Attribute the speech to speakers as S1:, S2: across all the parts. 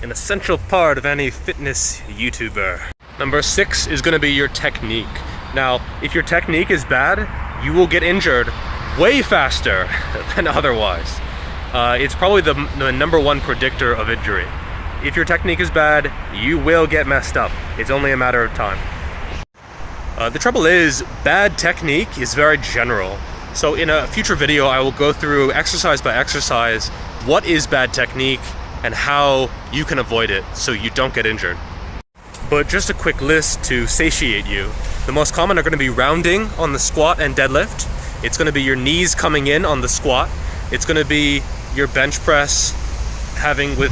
S1: an essential part of any fitness YouTuber. Number 6 is going to be your technique. Now, if your technique is bad, you will get injured way faster than otherwise. It's probably the number one predictor of injury. If your technique is bad, you will get messed up. It's only a matter of time. The trouble is, bad technique is very general. So in a future video, I will go through exercise by exercise what is bad technique and how you can avoid it so you don't get injured. But just a quick list to satiate you. The most common are going to be rounding on the squat and deadlift. It's going to be your knees coming in on the squat. It's going to be your bench press having with,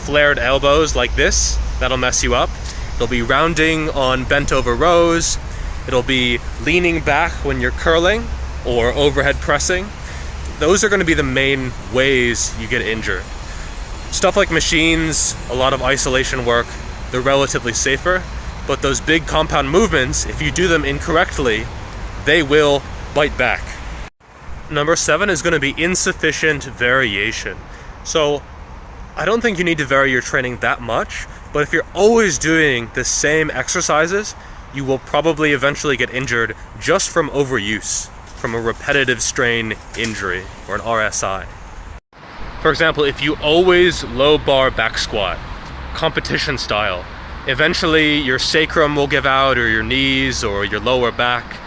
S1: flared elbows like this. That'll mess you up. It'll be rounding on bent over rows. It'll be leaning back when you're curling or overhead pressing. Those are going to be the main ways you get injured. Stuff like machines, a lot of isolation work, they're relatively safer, but those big compound movements, if you do them incorrectly, they will bite back. Number 7 is going to be insufficient variation. So I don't think you need to vary your training that much, but if you're always doing the same exercises, you will probably eventually get injured just from overuse, from a repetitive strain injury or an RSI. For example, if you always low bar back squat, competition style, eventually your sacrum will give out, or your knees, or your lower back.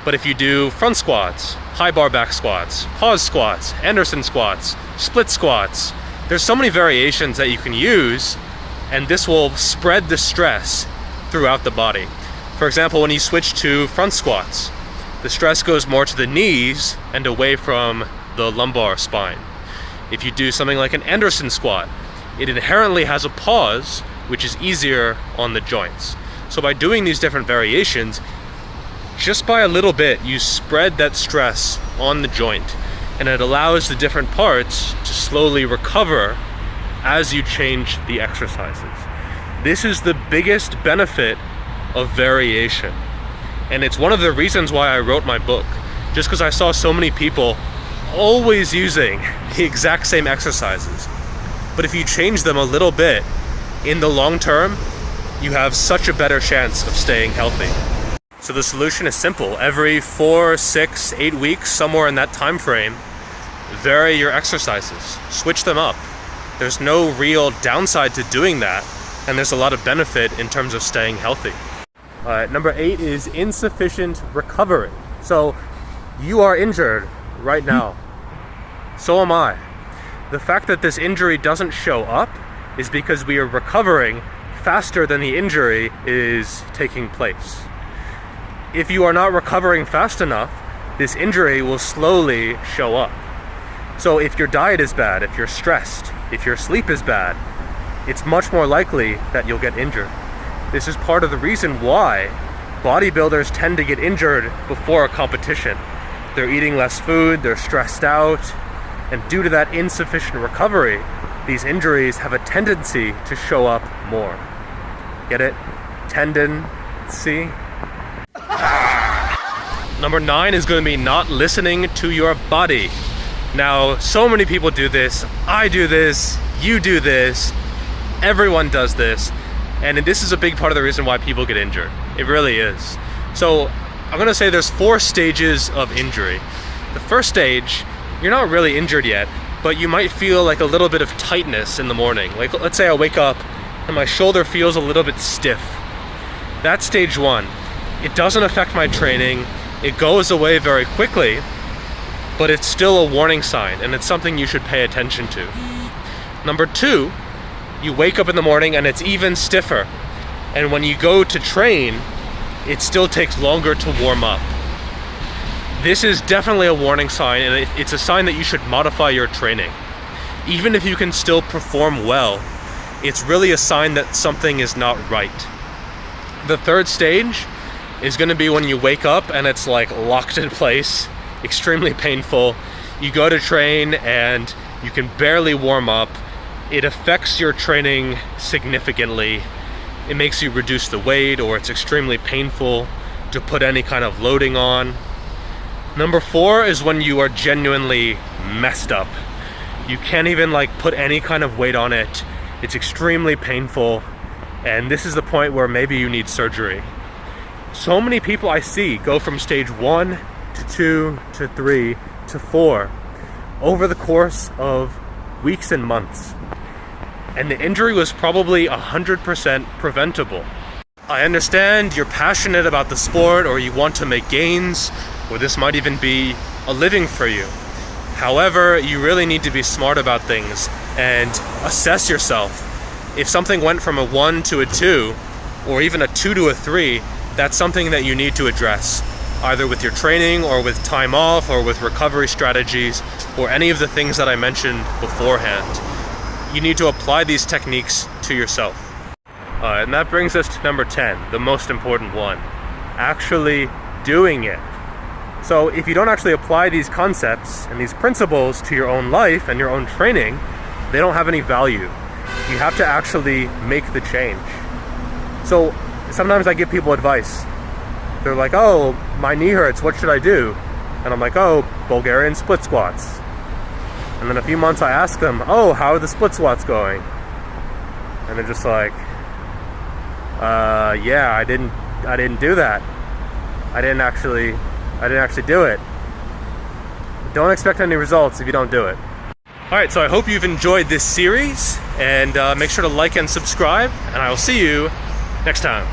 S1: But if you do front squats, high bar back squats, pause squats, Anderson squats, split squats, there's so many variations that you can use, and this will spread the stress throughout the body. For example, when you switch to front squats, the stress goes more to the knees and away from the lumbar spine. If you do something like an Anderson squat, it inherently has a pause, which is easier on the joints. So by doing these different variations, just by a little bit, you spread that stress on the joint, and it allows the different parts to slowly recover as you change the exercises. This is the biggest benefit of variation. And it's one of the reasons why I wrote my book, just because I saw so many people always using the exact same exercises. But if you change them a little bit, in the long term, you have such a better chance of staying healthy. So the solution is simple. Every 4, 6, 8 weeks, somewhere in that time frame, vary your exercises, switch them up. There's no real downside to doing that, and there's a lot of benefit in terms of staying healthy. Number 8 is insufficient recovery. So you are injured right now. So am I. The fact that this injury doesn't show up is because we are recovering faster than the injury is taking place. If you are not recovering fast enough, this injury will slowly show up. So if your diet is bad, if you're stressed, if your sleep is bad, it's much more likely that you'll get injured. This is part of the reason why bodybuilders tend to get injured before a competition. They're eating less food, they're stressed out, and due to that insufficient recovery, these injuries have a tendency to show up more. Get it? Tendency? Number 9 is going to be not listening to your body. Now, so many people do this. I do this. You do this. Everyone does this. And this is a big part of the reason why people get injured. It really is. So I'm going to say there's 4 stages of injury. The first stage, you're not really injured yet, but you might feel like a little bit of tightness in the morning. Like, let's say I wake up and my shoulder feels a little bit stiff. That's stage 1. It doesn't affect my training. It goes away very quickly, but it's still a warning sign, and it's something you should pay attention to. Number 2, you wake up in the morning and it's even stiffer. And when you go to train, it still takes longer to warm up. This is definitely a warning sign, and it's a sign that you should modify your training. Even if you can still perform well, it's really a sign that something is not right. The third stage is going to be when you wake up and it's like locked in place, extremely painful. You go to train and you can barely warm up. It affects your training significantly. It makes you reduce the weight, or it's extremely painful to put any kind of loading on. Number 4 is when you are genuinely messed up. You can't even put any kind of weight on it. It's extremely painful, and this is the point where maybe you need surgery. So many people I see go from stage 1 to 2 to 3 to 4 over the course of weeks and months. And the injury was probably 100% preventable. I understand you're passionate about the sport, or you want to make gains, or this might even be a living for you. However, you really need to be smart about things and assess yourself. If something went from a 1 to a 2, or even a 2 to a 3, that's something that you need to address, either with your training or with time off or with recovery strategies or any of the things that I mentioned beforehand. You need to apply these techniques to yourself. And that brings us to number 10, the most important one, actually doing it. So if you don't actually apply these concepts and these principles to your own life and your own training, they don't have any value. You have to actually make the change. So sometimes I give people advice. They're like, oh, my knee hurts, what should I do? And I'm like, oh, Bulgarian split squats. And then a few months I ask them, oh, how are the split squats going? And they're just like, yeah, I didn't do that. I didn't actually do it. Don't expect any results if you don't do it. Alright, so I hope you've enjoyed this series, and make sure to like and subscribe, and I will see you next time.